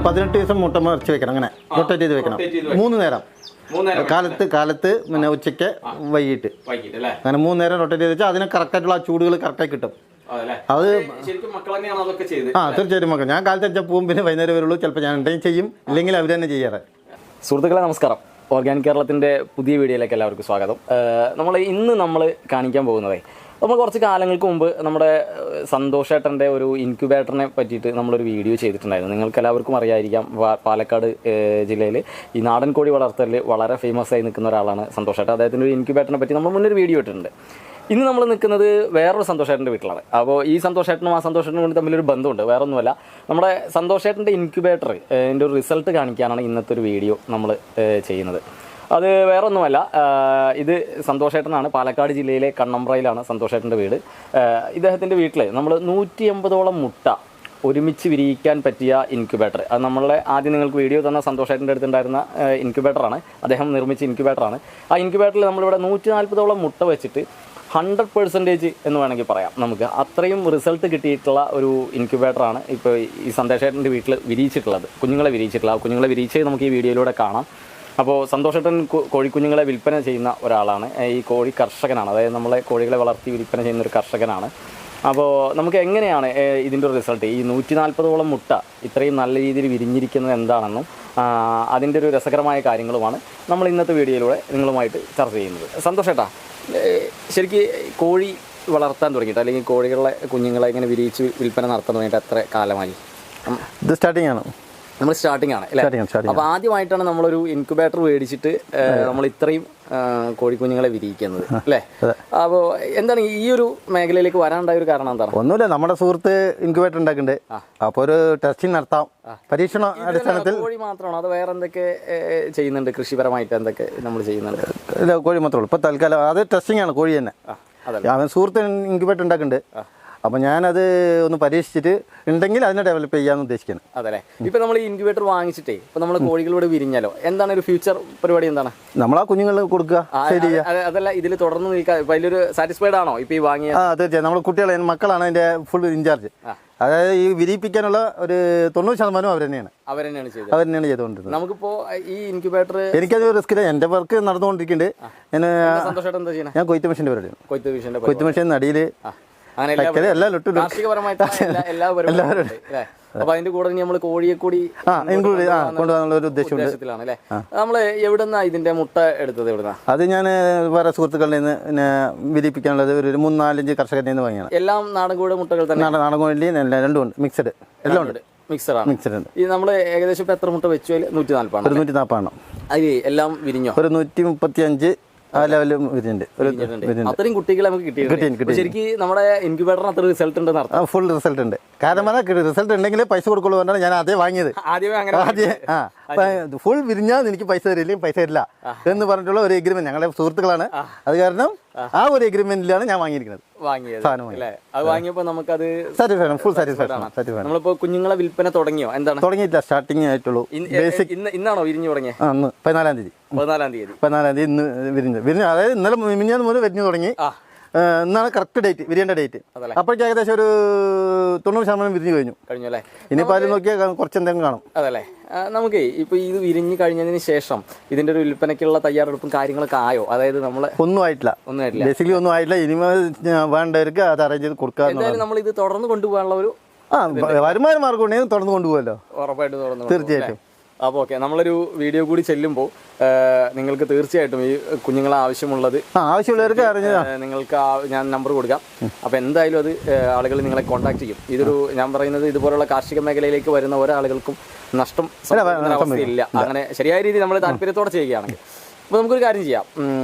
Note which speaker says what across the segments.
Speaker 1: 18 ദിവസം മുട്ട മറിച്ച് വെക്കണം. അങ്ങനെ റൊട്ടേറ്റ് ചെയ്ത് വെക്കണം 3 നേരം. കാലത്ത് പിന്നെ ഉച്ചയ്ക്ക് വൈകിട്ട് അങ്ങനെ 3 നേരം റൊട്ടേറ്റ് ചെയ്ത് വെച്ചാൽ അതിന് കറക്റ്റായിട്ടുള്ള ആ ചൂടുകൾ കറക്റ്റായി കിട്ടും. അത് തീർച്ചയായിട്ടും മക്കൾ. ഞാൻ കാലത്ത് വെച്ചാൽ പോവും, പിന്നെ വൈകുന്നേരം വരുള്ളൂ. ചിലപ്പോൾ ഞാൻ എന്തെങ്കിലും ചെയ്യും, ഇല്ലെങ്കിൽ അവർ തന്നെ ചെയ്യാറ്.
Speaker 2: സുഹൃത്തുക്കളെ നമസ്കാരം. ഓർഗാനിക് കേരളത്തിൻ്റെ പുതിയ വീഡിയോയിലേക്ക് എല്ലാവർക്കും സ്വാഗതം. ഇന്ന് നമ്മൾ കാണിക്കാൻ പോകുന്നതേ, നമ്മൾ കുറച്ച് കാലങ്ങൾക്ക് മുമ്പ് നമ്മുടെ സന്തോഷേട്ടൻ്റെ ഒരു ഇൻക്യുബേറ്ററിനെ പറ്റിയിട്ട് നമ്മളൊരു വീഡിയോ ചെയ്തിട്ടുണ്ടായിരുന്നു. നിങ്ങൾക്ക് എല്ലാവർക്കും അറിയായിരിക്കാം, പാലക്കാട് ജില്ലയിൽ ഈ നാടൻ കോഴി വളർത്തലിൽ വളരെ ഫേമസ് ആയി നിൽക്കുന്ന ഒരാളാണ് സന്തോഷേട്ടൻ. അദ്ദേഹത്തിൻ്റെ ഒരു ഇൻക്യുബേറ്ററിനെ പറ്റി നമ്മൾ മുന്നൊരു വീഡിയോ ഇട്ടിട്ടുണ്ട്. ഇന്ന് നമ്മൾ നിൽക്കുന്നത് വേറൊരു സന്തോഷേട്ടൻ്റെ വീട്ടിലാണ്. അപ്പോൾ ഈ സന്തോഷേട്ടനും ആ സന്തോഷേട്ടനും തമ്മിലൊരു ബന്ധമുണ്ട്. വേറൊന്നുമല്ല, നമ്മുടെ സന്തോഷേട്ടൻ്റെ ഇൻക്യുബേറ്റർ എൻ്റെ ഒരു റിസൾട്ട് കാണിക്കാനാണ് ഇന്നത്തെ ഒരു വീഡിയോ നമ്മൾ ചെയ്യുന്നത്. അത് വേറൊന്നുമല്ല, ഇത് സന്തോഷേട്ടനാണ്. പാലക്കാട് ജില്ലയിലെ കണ്ണമ്പ്രയിലാണ് സന്തോഷേട്ടൻ്റെ വീട്. ഇദ്ദേഹത്തിൻ്റെ വീട്ടിൽ നമ്മൾ 180ഓളം മുട്ട ഒരുമിച്ച് വിരിയിക്കാൻ പറ്റിയ ഇൻക്യുബേറ്റർ. അത് നമ്മളെ ആദ്യം നിങ്ങൾക്ക് വീഡിയോ തന്ന സന്തോഷേട്ടൻ്റെ അടുത്തുണ്ടായിരുന്ന ഇൻക്യുബേറ്ററാണ്. അദ്ദേഹം നിർമ്മിച്ച ഇൻക്യുബേറ്ററാണ്. ആ ഇൻക്യുബേറ്ററിൽ നമ്മളിവിടെ 140ഓളം മുട്ട വെച്ചിട്ട് 100% എന്ന് വേണമെങ്കിൽ പറയാം. നമുക്ക് അത്രയും റിസൾട്ട് കിട്ടിയിട്ടുള്ള ഒരു ഇൻക്യുബേറ്ററാണ് ഇപ്പോൾ ഈ സന്തോഷേട്ടൻ്റെ വീട്ടിൽ വിരിയിച്ചിട്ടുള്ളത്. കുഞ്ഞുങ്ങളെ വിരിയിച്ച് നമുക്ക് ഈ വീഡിയോയിലൂടെ കാണാം. അപ്പോൾ സന്തോഷേട്ടൻ കോഴിക്കുഞ്ഞുങ്ങളെ വിൽപ്പന ചെയ്യുന്ന ഒരാളാണ്. ഈ കോഴി കർഷകനാണ്, അതായത് നമ്മളെ കോഴികളെ വളർത്തി വിൽപ്പന ചെയ്യുന്ന ഒരു കർഷകനാണ്. അപ്പോൾ നമുക്ക് എങ്ങനെയാണ് ഇതിൻ്റെ ഒരു റിസൾട്ട്, ഈ 140ഓളം മുട്ട ഇത്രയും നല്ല രീതിയിൽ വിരിഞ്ഞിരിക്കുന്നത് എന്താണെന്നും അതിൻ്റെ ഒരു രസകരമായ കാര്യങ്ങളുമാണ് നമ്മൾ ഇന്നത്തെ വീഡിയോയിലൂടെ നിങ്ങളുമായിട്ട് ചർച്ച ചെയ്യുന്നത്. സന്തോഷേട്ടാ, ശരിക്കും കോഴി വളർത്താൻ തുടങ്ങിയിട്ട്, അല്ലെങ്കിൽ കോഴികളെ കുഞ്ഞുങ്ങളെ ഇങ്ങനെ വിരിയിച്ച് വിൽപ്പന നടത്താൻ തുടങ്ങിയിട്ട് എത്ര കാലമായി?
Speaker 1: ഇത് സ്റ്റാർട്ടിംഗ് ആണ്.
Speaker 2: നമ്മൾ സ്റ്റാർട്ടിംഗ് ആണ് അല്ലേ? അപ്പോൾ ആദ്യമായിട്ടാണ് നമ്മളൊരു ഇൻക്യുബേറ്റർ മേടിച്ചിട്ട് നമ്മൾ ഇത്രയും കോഴിക്കുഞ്ഞുങ്ങളെ വിരിയിക്കുന്നത് അല്ലേ? അപ്പോൾ എന്താണ് ഈ ഒരു മേഖലയിലേക്ക് വരാനുണ്ടായ ഒരു കാരണം എന്താണ്?
Speaker 1: ഒന്നുമില്ല, നമ്മുടെ സുഹൃത്ത് ഇൻക്യുബേറ്റർ ഉണ്ടാക്കുന്നുണ്ട്. അപ്പോൾ ഒരു ടെസ്റ്റിംഗ് നടത്താം, പരീക്ഷണ അടിസ്ഥാനത്തിൽ.
Speaker 2: കോഴി മാത്രമാണോ അത് വേറെ എന്തൊക്കെ ചെയ്യുന്നുണ്ട്? കൃഷിപരമായിട്ട് എന്തൊക്കെ നമ്മൾ ചെയ്യുന്നുണ്ട്?
Speaker 1: ഇല്ല, കോഴി മാത്രമേ ഉള്ളൂ ഇപ്പോൾ തൽക്കാലം. അത് ടെസ്റ്റിംഗ് ആണ്, കോഴി തന്നെ. അവൻ സുഹൃത്ത് ഇൻക്യുബേറ്റർ ഉണ്ടാക്കുന്നുണ്ട്. അപ്പോൾ ഞാനത് ഒന്ന് പരീക്ഷിച്ചിട്ട് ഉണ്ടെങ്കിൽ അതിനെ ഡെവലപ്പ് ചെയ്യാൻ ഉദ്ദേശിക്കുന്നത്.
Speaker 2: അതല്ലേ, ഇപ്പം നമ്മൾ ഈ ഇൻക്യുബേറ്റർ വാങ്ങിച്ചിട്ടേ ഇപ്പം നമ്മൾ കോഴികളോട് വിരിഞ്ഞാലോ, എന്താണ് ഒരു ഫ്യൂച്ചർ പരിപാടി? എന്താണ്
Speaker 1: നമ്മൾ ആ കുഞ്ഞുങ്ങൾ കൊടുക്കുക,
Speaker 2: അതല്ല ഇതിൽ തുടർന്ന് നിൽക്കുക. ഇപ്പം അതിലൊരു സാറ്റിസ്ഫൈഡ് ആണോ ഇപ്പോൾ ഈ വാങ്ങിയ?
Speaker 1: തീർച്ചയായും. നമ്മൾ കുട്ടികളെ, മക്കളാണ് അതിൻ്റെ ഫുൾ ഇൻചാർജ്. അതായത് ഈ വിരിയിപ്പിക്കാനുള്ള ഒരു 90% അവർ തന്നെയാണ് ചെയ്തുകൊണ്ടിരുന്നത്.
Speaker 2: നമുക്കിപ്പോ ഈ ഇൻക്യുബേറ്റർ
Speaker 1: എനിക്കത് റിസ്ക് ഇല്ല, എന്റെ വർക്ക് നടന്നുകൊണ്ടിരിക്കുന്നുണ്ട്. ഞാൻ കൊയ്ത്ത് മെഷീൻ്റെ പരിപാടിയാണ്. കൊയ്ത്ത് മെഷീൻ നടിയിൽ
Speaker 2: അപ്പൊ അതിന്റെ കൂടെ നമ്മൾ കോഴിയെ കൂടി
Speaker 1: കൊണ്ടുപോകാനുള്ള ഒരു ഉദ്ദേശത്തിലാണ്
Speaker 2: അല്ലേ? നമ്മള് എവിടുന്നാ ഇതിന്റെ മുട്ട എടുത്തത്? എവിടുന്നാ?
Speaker 1: അത് ഞാൻ വേറെ സുഹൃത്തുക്കളുടെ നിന്ന് പിന്നെ വിരിയിപ്പിക്കാനുള്ളത് ഒരു 3-4 കർഷകരിൽ നിന്ന് വാങ്ങിയാണ്.
Speaker 2: എല്ലാം നാടൻ കോഴി മുട്ടകൾ തന്നെ?
Speaker 1: നാടൻ കോഴി രണ്ടും ഉണ്ട്, മിക്സഡ് എല്ലാം ഉണ്ട്.
Speaker 2: മിക്സഡ് ഉണ്ട്. ഈ നമ്മള് ഏകദേശം എത്ര മുട്ട വെച്ചു? 140
Speaker 1: ഒരു 140
Speaker 2: അത് എല്ലാം വിരിഞ്ഞോ?
Speaker 1: ഒരു 135 ആ ലെവലും വിരിഞ്ഞിട്ടുണ്ട്.
Speaker 2: അത്രയും കുട്ടികളെ നമുക്ക് കിട്ടി. ശരിക്കും നമ്മുടെ ഇൻക്യുബേറ്ററിന് അത്ര റിസൾട്ട് ഉണ്ട്?
Speaker 1: ഫുൾ റിസൾട്ട് ഉണ്ട്. കാരണം റിസൾട്ട് ഉണ്ടെങ്കിൽ പൈസ കൊടുക്കുള്ളൂ പറഞ്ഞാൽ ഞാൻ അതേ വാങ്ങിയത്. ഫുൾ വിരിഞ്ഞാൽ എനിക്ക് പൈസ തരില്ല, പൈസ തരില്ല എന്ന് പറഞ്ഞിട്ടുള്ള ഒരു എഗ്രിമെന്റ് ഞങ്ങളുടെ സുഹൃത്തുക്കളാണ്. അത് കാരണം ആ ഒരു എഗ്രിമെന്റിലാണ് ഞാൻ വാങ്ങിയിരിക്കുന്നത്.
Speaker 2: നമ്മളിപ്പോ കുഞ്ഞുങ്ങളെ വിൽപ്പന തുടങ്ങിയോ? എന്താണ്?
Speaker 1: തുടങ്ങിയില്ല, സ്റ്റാർട്ടിങ് ആയിട്ടുള്ളൂ.
Speaker 2: ഇന്നാണോ വിരിഞ്ഞു തുടങ്ങിയത്?
Speaker 1: 14-ാം തീയതി ഇന്ന് വിരിഞ്ഞു. അതായത് ഇന്നലെ മിനിഞ്ഞാന്ന് മുതൽ വിരിഞ്ഞു തുടങ്ങി. ഇന്നാണ് കറക്റ്റ് ഡേറ്റ്, വിരിയേണ്ട ഡേറ്റ്. അപ്പോഴേക്ക് ഏകദേശം ഒരു 90% വിരിഞ്ഞു കഴിഞ്ഞു അല്ലേ? ഇനിയിപ്പോൾ അതിൽ നോക്കിയാൽ കുറച്ച് എന്തെങ്കിലും കാണും.
Speaker 2: അതല്ലേ, നമുക്ക് ഇപ്പോൾ ഇത് വിരിഞ്ഞു കഴിഞ്ഞതിന് ശേഷം ഇതിന്റെ ഒരു വിൽപ്പനയ്ക്കുള്ള തയ്യാറെടുപ്പും കാര്യങ്ങളൊക്കെ ആയോ? അതായത് നമ്മൾ
Speaker 1: ഒന്നും ആയിട്ടില്ല, ബേസിക്കലി ഒന്നും ആയിട്ടില്ല. ഇനി വേണ്ടവർക്ക് അത് അറേഞ്ച് ചെയ്ത് കൊടുക്കുക.
Speaker 2: എന്തായാലും നമ്മൾ ഇത് തുടർന്ന് കൊണ്ടുപോകാനുള്ള ഒരു
Speaker 1: വരുമാന മാർഗം ഉണ്ടെങ്കിൽ തുടർന്ന് കൊണ്ടുപോകല്ലോ.
Speaker 2: ഉറപ്പായിട്ട് തുടർന്ന്,
Speaker 1: തീർച്ചയായിട്ടും.
Speaker 2: അപ്പോൾ ഓക്കെ, നമ്മളൊരു വീഡിയോ കൂടി ചെല്ലുമ്പോൾ നിങ്ങൾക്ക് തീർച്ചയായിട്ടും ഈ കുഞ്ഞുങ്ങളെ
Speaker 1: ആവശ്യമുള്ളവർക്ക്
Speaker 2: നിങ്ങൾക്ക് ഞാൻ നമ്പർ കൊടുക്കാം. അപ്പോൾ എന്തായാലും അത് ആളുകൾ നിങ്ങളെ കോൺടാക്ട് ചെയ്യും. ഇതൊരു ഞാൻ പറയുന്നത് ഇതുപോലുള്ള കാർഷിക മേഖലയിലേക്ക് വരുന്ന ഒരാളുകൾക്കും നഷ്ടം അവസ്ഥയില്ല. അങ്ങനെ ശരിയായ രീതിയിൽ നമ്മൾ താല്പര്യത്തോടെ ചെയ്യുകയാണെങ്കിൽ. അപ്പോൾ നമുക്കൊരു കാര്യം ചെയ്യാം,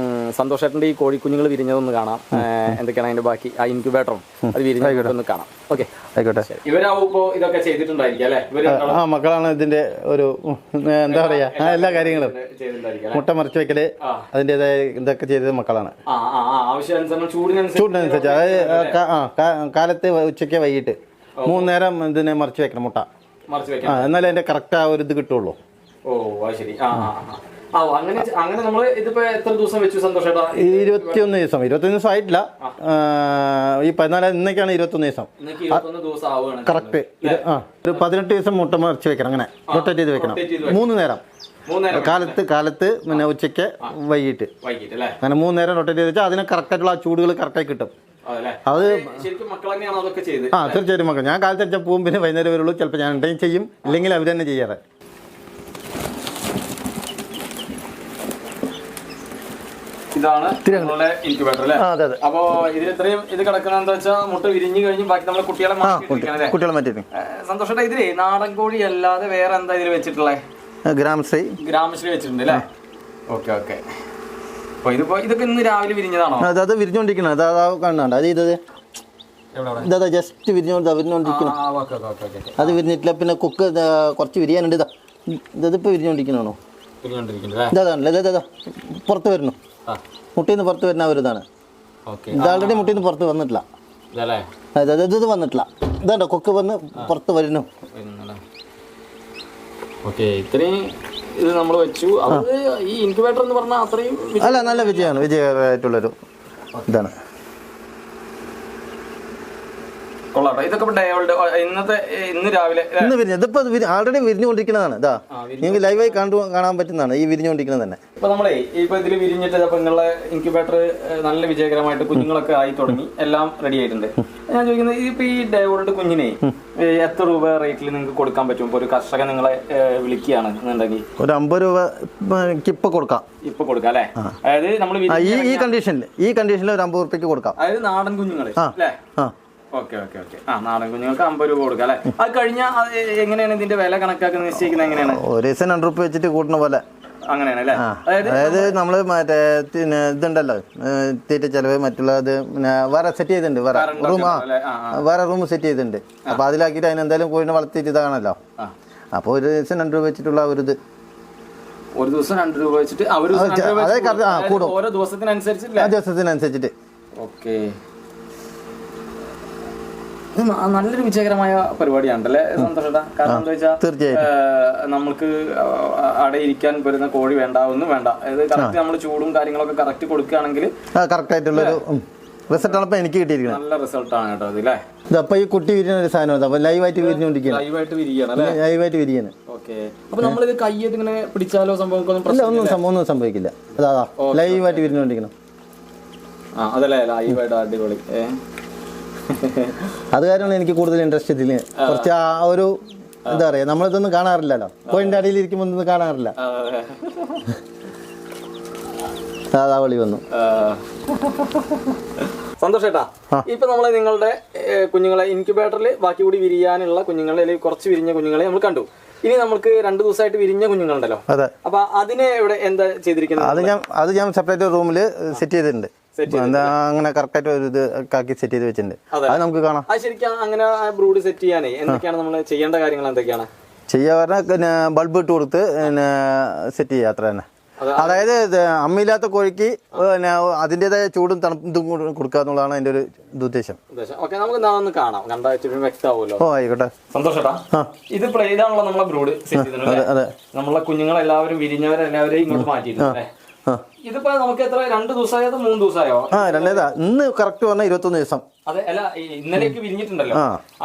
Speaker 2: സന്തോഷേട്ടൻ്റെ ഈ കോഴിക്കുഞ്ഞുങ്ങൾ വിരിഞ്ഞതൊന്ന് കാണാം. എന്തൊക്കെയാണ് അതിൻ്റെ ബാക്കി, ആ ഇൻക്യുബേറ്ററും അത് വിരിഞ്ഞൊന്ന് കാണാം. ഓക്കെ,
Speaker 1: ആയിക്കോട്ടെ.
Speaker 2: ഇവരാവുമ്പോൾ ഇതൊക്കെ ചെയ്തിട്ടുണ്ടായിരിക്കും അല്ലേ?
Speaker 1: മക്കളാണ് ഇതിന്റെ ഒരു എന്താ പറയാ എല്ലാ കാര്യങ്ങളും. മുട്ട മറിച്ച് വെക്കല് അതിൻ്റെതായ ഇതൊക്കെ ചെയ്തത് മക്കളാണ്. ചൂടിനനുസരിച്ച് അതായത് കാലത്ത് ഉച്ചയ്ക്ക് വൈകിട്ട് 3 നേരം ഇതിനെ മറിച്ച് വെക്കണം മുട്ട. എന്നാലേ അതിന്റെ കറക്റ്റ് ആ ഒരു ഇത് കിട്ടുള്ളൂ.
Speaker 2: ഓ, ശരി. അങ്ങനെ നമ്മള് ഇതിപ്പോ എത്ര ദിവസം വെച്ചു സന്തോഷേട്ടാ?
Speaker 1: 21 ദിവസം. 21 ദിവസം ആയിട്ടില്ല. ഈ 14 ഇന്നൊക്കെയാണ് 21 ദിവസം.
Speaker 2: 21 ദിവസം ആവുകയാണ്
Speaker 1: കറക്റ്റ്. ഒരു 18 ദിവസം മുട്ട മറിച്ച് വെക്കണം. അങ്ങനെ റൊട്ടേറ്റ് ചെയ്ത് വെക്കണം 3 നേരം. കാലത്ത് പിന്നെ ഉച്ചയ്ക്ക് വൈകിട്ട് അങ്ങനെ 3 നേരം റൊട്ടേറ്റ് ചെയ്ത് വെച്ചാൽ അതിന് കറക്റ്റായിട്ടുള്ള ആ ചൂടുകൾ കറക്റ്റായി കിട്ടും. അത് തീർച്ചയായിട്ടും മക്കൾ. ഞാൻ കാലത്ത് അടിച്ചാൽ പോവും, പിന്നെ വൈകുന്നേരം വരുള്ളൂ. ചിലപ്പോൾ ഞാൻ എന്തെങ്കിലും ചെയ്യും, ഇല്ലെങ്കിൽ അവർ തന്നെ ചെയ്യാറ്.
Speaker 2: ഇതാണ് ഇൻക്യുബേറ്റർ അല്ലേ? അപ്പൊ ഇതിൽ ഇത്രയും ഇത് കിടക്കുന്ന എന്താ വെച്ചാൽ മുട്ട വിരിഞ്ഞു കഴിഞ്ഞ് ബാക്കി നമ്മളെ കുട്ടികളെ
Speaker 1: മാറ്റി.
Speaker 2: സന്തോഷേട്ടാ, ഇതിലേ നാടൻ കോഴി അല്ലാതെ വേറെ എന്താ ഇതിൽ വെച്ചിട്ടുള്ളത്?
Speaker 1: ഗ്രാമശ്രീ
Speaker 2: വെച്ചിട്ടുണ്ട് അല്ലേ? Okay okay. അപ്പൊ ഇതിപ്പോ ഇതൊക്കെ ഇന്ന് രാവിലെ വിരിഞ്ഞതാണോ?
Speaker 1: അത് വിരിഞ്ഞോണ്ടിരിക്കണം. അതാ കാണുന്നുണ്ട്. അത് ഇതാ ജസ്റ്റ് വിരിഞ്ഞോണ്ടിരിക്കണം. അത് വിരിഞ്ഞിട്ടില്ല. പിന്നെ കുക്ക് കുറച്ച് വിരിയാനുണ്ട്. ഇതിപ്പോ വിരിഞ്ഞോണ്ടിരിക്കണോ? ഇതാണല്ലേ പുറത്ത് വരുന്നു. മുട്ടീന്ന് പുറത്ത് വരുന്ന ഒരു ഇതാണ്. ഇത് ആൾറെഡി മുട്ടീന്ന് പുറത്ത് വന്നിട്ടില്ല. ഇത് വന്നിട്ടില്ല. ഇതാണ്ടോ കൊക്ക് വന്ന് പുറത്ത് വരുന്നു.
Speaker 2: ഇത് നമ്മൾ വെച്ചു. ഈ ഇൻക്യുബേറ്റർ എന്ന് പറഞ്ഞാൽ അത്രയും
Speaker 1: അല്ല, നല്ല വിജയമായിട്ടുള്ളൊരു ഇതാണ്.
Speaker 2: കൊള്ളാട്ടോ. ഇതൊക്കെ ഇന്ന് രാവിലെ
Speaker 1: ഇതിപ്പോ ആൾറെഡി വിരിഞ്ഞുകൊണ്ടിരിക്കുന്നതാണ്. ഇതാ നിങ്ങൾക്ക് ലൈവായി കാണാൻ പറ്റുന്നതാണ് ഈ വിരിഞ്ഞുകൊണ്ടിരിക്കുന്നത് തന്നെ.
Speaker 2: ഇപ്പൊ നമ്മളെ ഇപ്പൊ ഇതിൽ വിരിഞ്ഞിട്ട് നിങ്ങളുടെ ഇൻക്യുബേറ്റർ നല്ല വിജയകരമായിട്ട് കുഞ്ഞുങ്ങളൊക്കെ ആയി തുടങ്ങി, എല്ലാം റെഡി ആയിട്ടുണ്ട്. ഞാൻ ചോദിക്കുന്നത്, ഇപ്പൊ ഈ ഡേവോൾഡ് കുഞ്ഞിനെ എത്ര രൂപ റേറ്റിൽ നിങ്ങൾക്ക് കൊടുക്കാൻ പറ്റും? ഇപ്പൊ ഒരു കർഷകൻ നിങ്ങളെ വിളിക്കുകയാണ് എന്നുണ്ടെങ്കിൽ ഒരു
Speaker 1: 50 രൂപ ഇപ്പൊ കൊടുക്കാം
Speaker 2: അല്ലെ? അതായത് നമ്മൾ
Speaker 1: ഈ കണ്ടീഷനിൽ ഒരു 50 രൂപയ്ക്ക് കൊടുക്കാം.
Speaker 2: അതായത് നാടൻ കുഞ്ഞുങ്ങള് അല്ലേ? ഓക്കെ. നാടൻ കുഞ്ഞുങ്ങൾക്ക് 50 രൂപ കൊടുക്കാം അല്ലെ? അത് കഴിഞ്ഞാൽ എങ്ങനെയാണ് ഇതിന്റെ വില കണക്കാക്കുന്നത്, നിശ്ചയിക്കുന്നത് എങ്ങനെയാണ്?
Speaker 1: ഒരു ദിവസം 2 രൂപ വെച്ചിട്ട് കൂട്ടുന്ന പോലെ
Speaker 2: അങ്ങനെയാണ് അല്ലേ?
Speaker 1: അതായത് നമ്മള് മറ്റേ ഇതുണ്ടല്ലോ തീറ്റ ചെലവ് മറ്റുള്ളത് പിന്നെ വേറെ സെറ്റ് ചെയ്തിട്ടുണ്ട്. വേറെ റൂം സെറ്റ് ചെയ്തിട്ടുണ്ട്. അപ്പൊ അതിലാക്കിയിട്ട് അതിനെന്തായാലും കോഴിനെ വളർത്തിയിട്ട് ഇതാണല്ലോ. അപ്പൊ ഒരു ദിവസം 2 രൂപ വെച്ചിട്ടുള്ള ഒരു
Speaker 2: ദിവസം 2 രൂപ വെച്ചിട്ട് ഓരോ
Speaker 1: ദിവസത്തിനനുസരിച്ചിട്ട്.
Speaker 2: ഓക്കെ. നല്ലൊരു വിജയകരമായ പരിപാടിയാണല്ലേ സന്തോഷേട്ടാ? കാരണം എന്താ വെച്ചാൽ നമുക്ക് അവിടെ ഇരിക്കാൻ വരുന്ന കോഴി ഒന്നും വേണ്ട. അതായത് കറക്റ്റ് നമ്മൾ ചൂടും കാര്യങ്ങളൊക്കെ കറക്റ്റ് കൊടുക്കുകയാണെങ്കിൽ
Speaker 1: കറക്റ്റ് ആയിട്ടുള്ളൊരു റിസൾട്ടാണ് ഇപ്പൊ എനിക്ക് കിട്ടിയിരിക്കുന്നത്.
Speaker 2: നല്ല റിസൾട്ടാണ് കേട്ടോ ഇതില്ലേ.
Speaker 1: ഇതപ്പൊ ഈ കുട്ടി വിരിയുന്ന ഒരു സാധനം ലൈവായിട്ട് വിരിഞ്ഞുകൊണ്ടിരിക്കുകയാണ്. ലൈവായിട്ട് വിരിയാണ്.
Speaker 2: ഓക്കെ. അപ്പൊ നമ്മളിത് കയ്യായിട്ട് ഇങ്ങനെ പിടിച്ചാലോ
Speaker 1: ഒന്നും സംഭവിക്കില്ല. അതാ ലൈവായിട്ട് വിരിഞ്ഞുകൊണ്ടിരിക്കണം.
Speaker 2: അതല്ലേ ലൈവായിട്ട് അടിപൊളി.
Speaker 1: അത് കാര്യമാണ് എനിക്ക് കൂടുതൽ ഇൻട്രസ്റ്റ് ഇതില്. കുറച്ച് ആ ഒരു എന്താ പറയാ, നമ്മളിതൊന്നും കാണാറില്ലല്ലോ. കോഴിന്റെ അടിയിൽ ഇരിക്കുമ്പോൾ ഒന്നും കാണാറില്ല. സാധാ വളി വന്നു.
Speaker 2: സന്തോഷേട്ടാ, ഇപ്പൊ നമ്മള് നിങ്ങളുടെ കുഞ്ഞുങ്ങളെ ഇൻക്യുബേറ്ററിൽ ബാക്കി കൂടി വിരിയാനുള്ള കുഞ്ഞുങ്ങളെ, അല്ലെങ്കിൽ കുറച്ച് വിരിഞ്ഞ കുഞ്ഞുങ്ങളെ നമ്മൾ കണ്ടു. ഇനി നമുക്ക് 2 ദിവസമായിട്ട് വിരിഞ്ഞ കുഞ്ഞുങ്ങളുണ്ടല്ലോ.
Speaker 1: അതെ.
Speaker 2: അപ്പൊ അതിനെ ഇവിടെ എന്താ ചെയ്തിരിക്കുന്നത്?
Speaker 1: അത് ഞാൻ സെപ്പറേറ്റ് റൂമില് സെറ്റ് ചെയ്തിട്ടുണ്ട്. അങ്ങനെ കറക്റ്റായിട്ട് ഒരു ഇത് കാക്കി സെറ്റ് ചെയ്ത് വെച്ചിട്ടുണ്ട്. അത് നമുക്ക് കാണാം.
Speaker 2: ശരിക്കും അങ്ങനെ ബ്രൂഡ് സെറ്റ് ചെയ്യാനേ എന്തൊക്കെയാണ് നമ്മൾ ചെയ്യേണ്ട കാര്യങ്ങൾ? എന്തൊക്കെയാണ്
Speaker 1: ചെയ്യാ പറഞ്ഞാൽ പിന്നെ ബൾബ് ഇട്ട് കൊടുത്ത് പിന്നെ സെറ്റ് ചെയ്യുക, അത്ര തന്നെ. അതായത് അമ്മയില്ലാത്ത കോഴിക്ക് പിന്നെ അതിൻ്റെതായ ചൂടും തണുപ്പും കൊടുക്കുക എന്നുള്ളതാണ് അതിന്റെ ഒരു ഉദ്ദേശം.
Speaker 2: നമുക്ക് കാണാം, വ്യക്തമാവുമല്ലോ.
Speaker 1: ഓ ആയിക്കോട്ടെ.
Speaker 2: സന്തോഷേട്ടാ, ഇത് ഇതാണല്ലോ നമ്മളെ ബ്രൂഡ് സെറ്റ് ചെയ്തിട്ടുണ്ട്. നമ്മളെ കുഞ്ഞുങ്ങളെല്ലാവരും വിരിഞ്ഞവരെല്ലാവരെയും ഇങ്ങോട്ട് മാറ്റിയിട്ടുണ്ട്. ഇതിപ്പോ നമുക്ക് എത്ര 2 ദിവസമായോ 3 ദിവസമായോ?
Speaker 1: ഇന്ന് കറക്റ്റ് പറഞ്ഞാൽ 21 ദിവസം.
Speaker 2: അതെ, അല്ല ഇന്നലേക്ക് വിരിഞ്ഞിട്ടുണ്ടല്ലോ.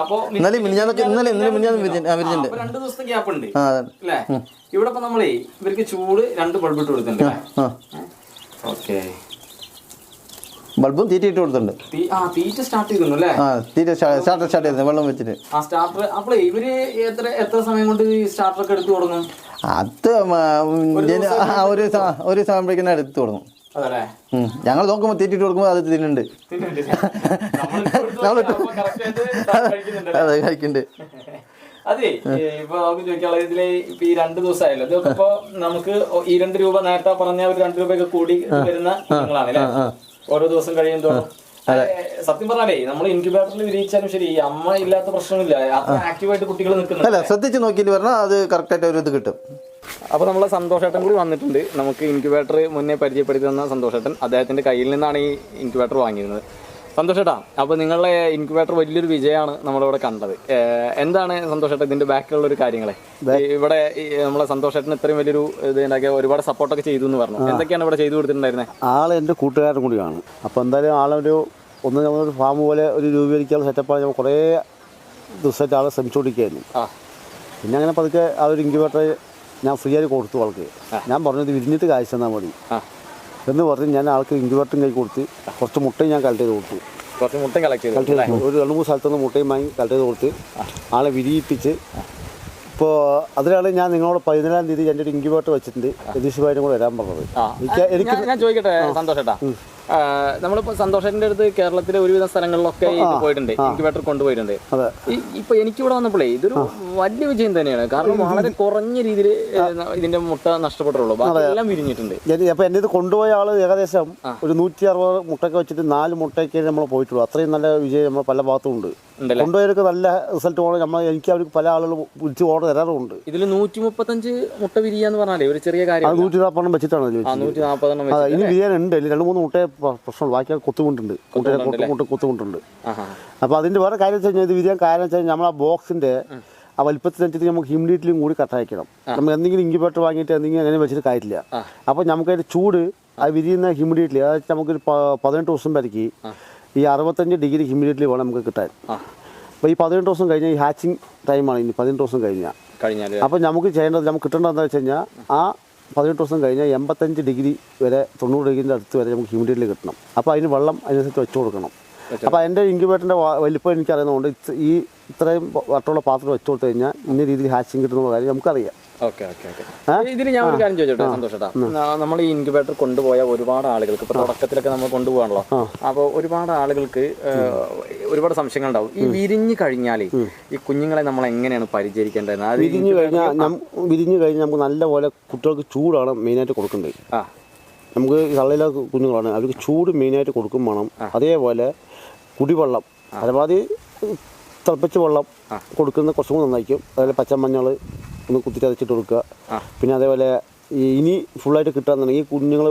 Speaker 2: അപ്പൊ
Speaker 1: ഇന്നലെ വിരിഞ്ഞിട്ടുണ്ട്.
Speaker 2: 2 ദിവസത്തെ ഗ്യാപ്പ് ഉണ്ട് അല്ലേ? ഇവിടെ ഇപ്പൊ നമ്മളേ ഇവർക്ക് ചൂട് 2 ബൾബ് ഇട്ട് കൊടുത്തിട്ടുണ്ട്. ഓക്കെ.
Speaker 1: ബൾബും തീറ്റ ഇട്ട് കൊടുത്തിട്ടുണ്ട്.
Speaker 2: തീറ്റ സ്റ്റാർട്ട് ചെയ്തിട്ടുണ്ട് അല്ലേ?
Speaker 1: തീറ്റ സ്റ്റാർട്ട് ചെയ്തത് വെള്ളം വെച്ചിട്ട്.
Speaker 2: സ്റ്റാർട്ടർ അപ്പളേ ഇവര് എത്ര സമയം കൊണ്ട് സ്റ്റാർട്ടർ ഒക്കെ എടുത്തു തുടങ്ങും?
Speaker 1: അത് ഒരു സമയത്തേക്ക് എടുത്ത് തുടങ്ങും. ഞങ്ങൾ നോക്കുമ്പോ തീറ്റിട്ട് കൊടുക്കുമ്പോ അത് തിന്നുന്നുണ്ട്. അതെ, കഴിക്കുന്നുണ്ട്.
Speaker 2: അതെ, ഇപ്പൊ നമുക്ക് ചോദിക്കാനുള്ളത് ഇതില് ഇപ്പൊ ഈ 2 ദിവസമായല്ലോ, ഇതിപ്പോ നമുക്ക് ഈ 2 രൂപ നേരത്തെ പറഞ്ഞ ഒരു 2 രൂപയൊക്കെ കൂടി വരുന്ന കുഞ്ഞുങ്ങളാണ് ഓരോ ദിവസം കഴിയും തോറും. സത്യം പറഞ്ഞാലേ നമ്മൾ ഇൻക്യുബേറ്ററിൽ വിരിയിച്ചാലും ശരി, അമ്മ ഇല്ലാത്ത പ്രശ്നമില്ല, ആക്റ്റീവായിട്ട് കുട്ടികൾ നിൽക്കുന്നില്ല.
Speaker 1: ശ്രദ്ധിച്ച് നോക്കിയിട്ട് പറഞ്ഞാൽ അത് കറക്റ്റ് ആയിട്ട് ഒരു ഇത് കിട്ടും.
Speaker 2: അപ്പോൾ നമ്മളെ സന്തോഷേട്ടൻ കൂടി വന്നിട്ടുണ്ട്. നമുക്ക് ഇൻക്യുബേറ്റർ മുന്നേ പരിചയപ്പെടുത്തി തന്ന സന്തോഷേട്ടൻ, അദ്ദേഹത്തിന്റെ കയ്യിൽ നിന്നാണ് ഈ ഇൻക്യുബേറ്റർ വാങ്ങിയിരുന്നത്. സന്തോഷേട്ടാ, അപ്പോൾ നിങ്ങളുടെ ഇൻക്യുബേറ്റർ വലിയൊരു വിജയമാണ് നമ്മളിവിടെ കണ്ടത്. എന്താണ് സന്തോഷേട്ടാ ഇതിന്റെ ബാക്കിലുള്ള ഒരു കാര്യങ്ങളെ? ഇവിടെ നമ്മളെ സന്തോഷേട്ടന് ഇത്രയും വലിയൊരു ഇത് ഉണ്ടാക്കിയ ഒരുപാട് സപ്പോർട്ടൊക്കെ ചെയ്തു എന്ന് പറഞ്ഞു. എന്തൊക്കെയാണ് ഇവിടെ ചെയ്തു കൊടുത്തിട്ടുണ്ടായിരുന്നത്?
Speaker 3: ആൾ എൻ്റെ കൂട്ടുകാരൻ കൂടിയാണ്. അപ്പോൾ എന്തായാലും ആളൊരു നമ്മളൊരു ഫാം പോലെ ഒരു രൂപീകരിക്കാനുള്ള സെറ്റപ്പാണ്. നമ്മൾ കുറേ ദിവസമായിട്ട് ആളെ ശ്രമിച്ചുകൊണ്ടിരിക്കുകയായിരുന്നു. പിന്നെ അങ്ങനെ പതുക്കെ ആ ഒരു ഇൻക്യുബേറ്റർ ഞാൻ ഫ്രീ ആയിട്ട് കൊടുത്തു ആൾക്ക്. ഞാൻ പറഞ്ഞത് വിരിഞ്ഞിട്ട് കാഴ്ച തന്നാൽ മതി എന്ന് പറഞ്ഞ് ഞാൻ ആൾക്ക് ഇൻക്യുബേറ്ററും കൈ കൊടുത്ത് കുറച്ച് മുട്ടയും ഞാൻ കളക്ട് ചെയ്ത് കൊടുത്തു.
Speaker 2: കുറച്ച് മുട്ടയും കളക്ട് ചെയ്തു
Speaker 3: ഒരു 2-3 സ്ഥലത്തുനിന്ന് മുട്ടയും വാങ്ങി കളക്ട് ചെയ്ത് കൊടുത്ത് ആളെ വിരിയിപ്പിച്ച് ഇപ്പോൾ അതിനാണ് ഞാൻ നിങ്ങളോട് 17-ാം തീയതി എൻ്റെ ഒരു ഇൻക്യുബേറ്റർ വെച്ചിട്ടുണ്ട്. രതീഷുമായിട്ടും കൂടെ വരാൻ പറഞ്ഞത്.
Speaker 2: ഞാൻ ചോദിക്കട്ടെ സന്തോഷേട്ടാ, നമ്മളിപ്പോൾ സന്തോഷേട്ടൻ്റെ അടുത്ത് കേരളത്തിലെ ഒരുവിധ സ്ഥലങ്ങളിലൊക്കെ പോയിട്ടുണ്ട്, ഇൻക്യുബേറ്റർ കൊണ്ടുപോയിട്ടുണ്ട്. ഇപ്പൊ എനിക്കിവിടെ വന്നപ്പോഴേ ഇതൊരു വലിയ വിജയം തന്നെയാണ്. കാരണം വളരെ കുറഞ്ഞ രീതിയിൽ ഇതിന്റെ മുട്ട നഷ്ടപ്പെട്ടുള്ളൂ, ബാക്കിയെല്ലാം വിരിഞ്ഞിട്ടുണ്ട്.
Speaker 3: അപ്പൊ എൻ്റെ ഇത് കൊണ്ടുപോയ ആള് ഏകദേശം ഒരു 160 മുട്ടയൊക്കെ വെച്ചിട്ട് 4 മുട്ടയൊക്കെ നമ്മൾ പോയിട്ടുള്ളൂ. അത്രയും നല്ല വിജയം നമ്മൾ പല ഭാഗത്തും ഉണ്ട്. കൊണ്ടുപോയവർക്ക് നല്ല റിസൾട്ട് പോകണം. എനിക്ക് അവർക്ക് പല ആളുകൾ വിളിച്ച് ഓർഡർ തരാറുണ്ട്.
Speaker 2: ഇതിൽ 135 മുട്ട വിരിയാന്ന് പറഞ്ഞാലേ ഒരു ചെറിയ കാര്യം.
Speaker 3: 140 വെച്ചിട്ടാണ് ഇനി വിരിയാനുണ്ട്. 2-3 മുട്ടയെ പ്രശ്നമുള്ളൂ, ബാക്കി കൊത്തുകൊണ്ടുണ്ട്, കൊത്തുകൊണ്ടുണ്ട്. അപ്പോൾ അതിന്റെ വേറെ കാര്യം വെച്ച് കഴിഞ്ഞാൽ ഇത് വിരിയാൻ കാര്യം വെച്ച് കഴിഞ്ഞാൽ നമ്മൾ ആ ബോക്സിന്റെ ആ വലിപ്പത്തിനനുസരിച്ച് നമുക്ക് ഹ്യൂമിഡിറ്റിയിലും കൂടി കട്ടയക്കണം. നമ്മൾ എന്തെങ്കിലും ഇൻക്യുബേറ്റർ വാങ്ങിയിട്ട് എന്തെങ്കിലും അങ്ങനെ വെച്ചിട്ട് കാര്യമില്ല. അപ്പോൾ നമുക്കതിന്റെ ചൂട് അത് വിരിയുന്ന ഹ്യൂമിഡിറ്റി, അതായത് നമുക്കൊരു 18 ദിവസം വരയ്ക്ക് ഈ 65 ഡിഗ്രി ഹ്യൂമിഡിറ്റിയിൽ വേണം നമുക്ക് കിട്ടാൻ. അപ്പോൾ ഈ 18 ദിവസം കഴിഞ്ഞാൽ ഈ ഹാച്ചിങ് ടൈമാണ്. ഇനി 18 ദിവസം കഴിഞ്ഞാൽ അപ്പോൾ നമുക്ക് ചെയ്യേണ്ടത്, നമുക്ക് കിട്ടേണ്ടത് എന്താ വെച്ച് കഴിഞ്ഞാൽ ആ 18 ദിവസം കഴിഞ്ഞാൽ 85 ഡിഗ്രി വരെ 90 ഡിഗ്രിൻ്റെ അടുത്ത് വരെ നമുക്ക് ഹ്യൂമിഡിറ്റിയിൽ കിട്ടണം. അപ്പോൾ അതിന് വെള്ളം അതിനനുസരിച്ച് വെച്ച് കൊടുക്കണം. അപ്പോൾ എൻ്റെ ഇൻക്യുബേറ്ററിൻ്റെ വലിപ്പം എനിക്കറിയുന്നതുകൊണ്ട് ഈ ഇത്രയും വട്ടമുള്ള പാത്രം വെച്ച് കൊടുത്തു കഴിഞ്ഞാൽ ഇന്ന രീതിയിൽ ഹാച്ചിങ് കിട്ടുന്ന കാര്യം നമുക്കറിയാം.
Speaker 2: ഇതിന് ഞാൻ ഒരു കാര്യം ചോദിച്ചോട്ടെ സന്തോഷേട്ടാ, നമ്മൾ ഈ ഇൻക്യുബേറ്റർ കൊണ്ടുപോയ ഒരുപാട് ആളുകൾക്ക് ഇപ്പൊ തുടക്കത്തിലൊക്കെ നമ്മൾ കൊണ്ടുപോകാണല്ലോ, അപ്പോൾ ഒരുപാട് ആളുകൾക്ക് ഒരുപാട് സംശയങ്ങൾ ഉണ്ടാവും. ഈ വിരിഞ്ഞു കഴിഞ്ഞാൽ ഈ കുഞ്ഞുങ്ങളെ നമ്മൾ എങ്ങനെയാണ് പരിചരിക്കേണ്ടത്?
Speaker 3: വിരിഞ്ഞു കഴിഞ്ഞാൽ നമുക്ക് നല്ലപോലെ കുട്ടികൾക്ക് ചൂടാണ് മെയിനായിട്ട് കൊടുക്കേണ്ടത്. നമുക്ക് തള്ളയിലെ കുഞ്ഞുങ്ങളാണ്, അവർക്ക് ചൂട് മെയിനായിട്ട് കൊടുക്കും വേണം. അതേപോലെ കുടിവെള്ളം പരമാവധി തിളപ്പിച്ച വെള്ളം കൊടുക്കുന്നത് കുറച്ചും കൂടി നന്നായിരിക്കും. അതുപോലെ പച്ചമഞ്ഞൾ ഒന്ന് കുത്തിച്ചതച്ചിട്ട് കൊടുക്കുക. പിന്നെ അതേപോലെ ഇനി ഫുള്ളായിട്ട് കിട്ടുകയെന്നുണ്ടെങ്കിൽ ഈ കുഞ്ഞുങ്ങൾ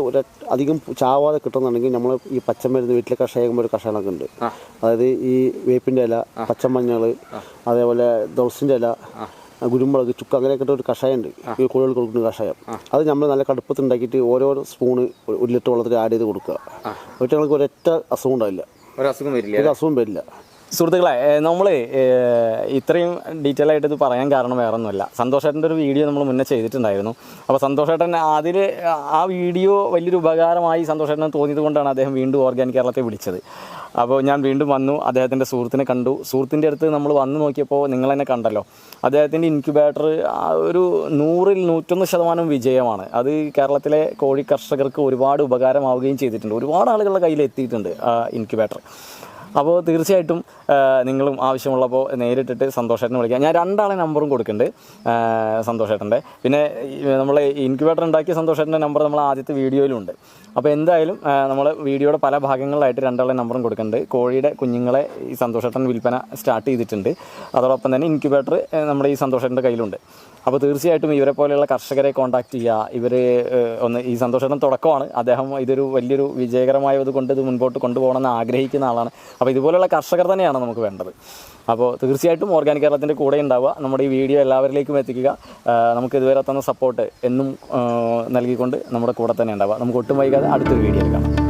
Speaker 3: അധികം ചാവാതെ കിട്ടുന്നുണ്ടെങ്കിൽ നമ്മൾ ഈ പച്ചമരുന്ന് വീട്ടിലെ കഷായം ഒരു കഷായമൊക്കെ ഉണ്ട്. അതായത് ഈ വേപ്പിൻ്റെ ഇല, പച്ചമഞ്ഞൾ, അതേപോലെ തുളസിൻ്റെ ഇല, കുരുമുളക്, ചുക്ക്, അങ്ങനെയൊക്കെ ഒരു കഷായം ഉണ്ട് ഈ കോഴികൾക്ക് കൊടുക്കുന്ന കഷായം. അത് നമ്മൾ നല്ല കടുപ്പത്തുണ്ടാക്കിയിട്ട് ഓരോ സ്പൂണ് 1 ലിറ്റർ വെള്ളത്തിൽ ആഡ് ചെയ്ത് കൊടുക്കുക. വീട്ടുകൾക്ക് ഒരൊറ്റ അസുഖം ഉണ്ടാവില്ല, ഒരു അസുഖം വരില്ല.
Speaker 2: സുഹൃത്തുക്കളെ, നമ്മൾ ഇത്രയും ഡീറ്റെയിൽ ആയിട്ട് ഇത് പറയാൻ കാരണം വേറെ ഒന്നുമല്ല. സന്തോഷേട്ടൻ്റെ ഒരു വീഡിയോ നമ്മൾ മുന്നേ ചെയ്തിട്ടുണ്ടായിരുന്നു. അപ്പോൾ സന്തോഷേട്ടൻ അതിൽ ആ വീഡിയോ വലിയൊരു ഉപകാരമായി സന്തോഷേട്ടന് തോന്നിയത് കൊണ്ടാണ് അദ്ദേഹം വീണ്ടും ഓർഗാനിക് കേരളത്തെ വിളിച്ചത്. അപ്പോൾ ഞാൻ വീണ്ടും വന്നു, അദ്ദേഹത്തിൻ്റെ സുഹൃത്തിനെ കണ്ടു. സുഹൃത്തിൻ്റെ അടുത്ത് നമ്മൾ വന്ന് നോക്കിയപ്പോൾ നിങ്ങൾ തന്നെ കണ്ടല്ലോ, അദ്ദേഹത്തിൻ്റെ ഇൻക്യുബേറ്റർ ഒരു 100-ൽ 101% വിജയമാണ്. അത് കേരളത്തിലെ കോഴി കർഷകർക്ക് ഒരുപാട് ഉപകാരമാവുകയും ചെയ്തിട്ടുണ്ട്. ഒരുപാട് ആളുകളുടെ കയ്യിൽ എത്തിയിട്ടുണ്ട് ഇൻക്യുബേറ്റർ. അപ്പോൾ തീർച്ചയായിട്ടും നിങ്ങളും ആവശ്യമുള്ളപ്പോൾ നേരിട്ടിട്ട് സന്തോഷേട്ടനെ വിളിക്കാം. ഞാൻ 2 ആളെ നമ്പറും കൊടുക്കുന്നുണ്ട് സന്തോഷേട്ടൻ്റെ. പിന്നെ നമ്മൾ ഇൻക്യുബേറ്റർ ഉണ്ടാക്കിയ സന്തോഷേട്ടൻ്റെ നമ്പർ നമ്മൾ ആദ്യത്തെ വീഡിയോയിലുണ്ട്. അപ്പോൾ എന്തായാലും നമ്മൾ വീഡിയോയുടെ പല ഭാഗങ്ങളിലായിട്ട് 2 ആളെ നമ്പറും കൊടുക്കുന്നുണ്ട്. കോഴിയുടെ കുഞ്ഞുങ്ങളെ ഈ സന്തോഷേട്ടൻ വിൽപ്പന സ്റ്റാർട്ട് ചെയ്തിട്ടുണ്ട്. അതോടൊപ്പം തന്നെ ഇൻക്യുബേറ്റർ നമ്മുടെ ഈ സന്തോഷേട്ടൻ്റെ കയ്യിലുണ്ട്. അപ്പോൾ തീർച്ചയായിട്ടും ഇവരെ പോലെയുള്ള കർഷകരെ കോൺടാക്ട് ചെയ്യുക. ഇവർ ഒന്ന് ഈ സന്തോഷേട്ടൻ തുടക്കമാണ്, അദ്ദേഹം ഇതൊരു വലിയൊരു വിജയകരമായത് കൊണ്ട് ഇത് മുൻപോട്ട് കൊണ്ടുപോകണമെന്ന് ആഗ്രഹിക്കുന്ന ആളാണ്. അപ്പോൾ ഇതുപോലെയുള്ള കർഷകർ തന്നെയാണ് നമുക്ക് വേണ്ടത്. അപ്പോൾ തീർച്ചയായിട്ടും ഓർഗാനിക് കേരളത്തിൻ്റെ കൂടെ ഉണ്ടാവുക, നമ്മുടെ ഈ വീഡിയോ എല്ലാവരിലേക്കും എത്തിക്കുക. നമുക്ക് ഇതുവരെ തന്ന സപ്പോർട്ട് എന്നും നൽകിക്കൊണ്ട് നമ്മുടെ കൂടെ തന്നെ ഉണ്ടാവുക. നമുക്ക് ഒട്ടും വൈകാതെ അടുത്തൊരു വീഡിയോയിൽ കാണാം.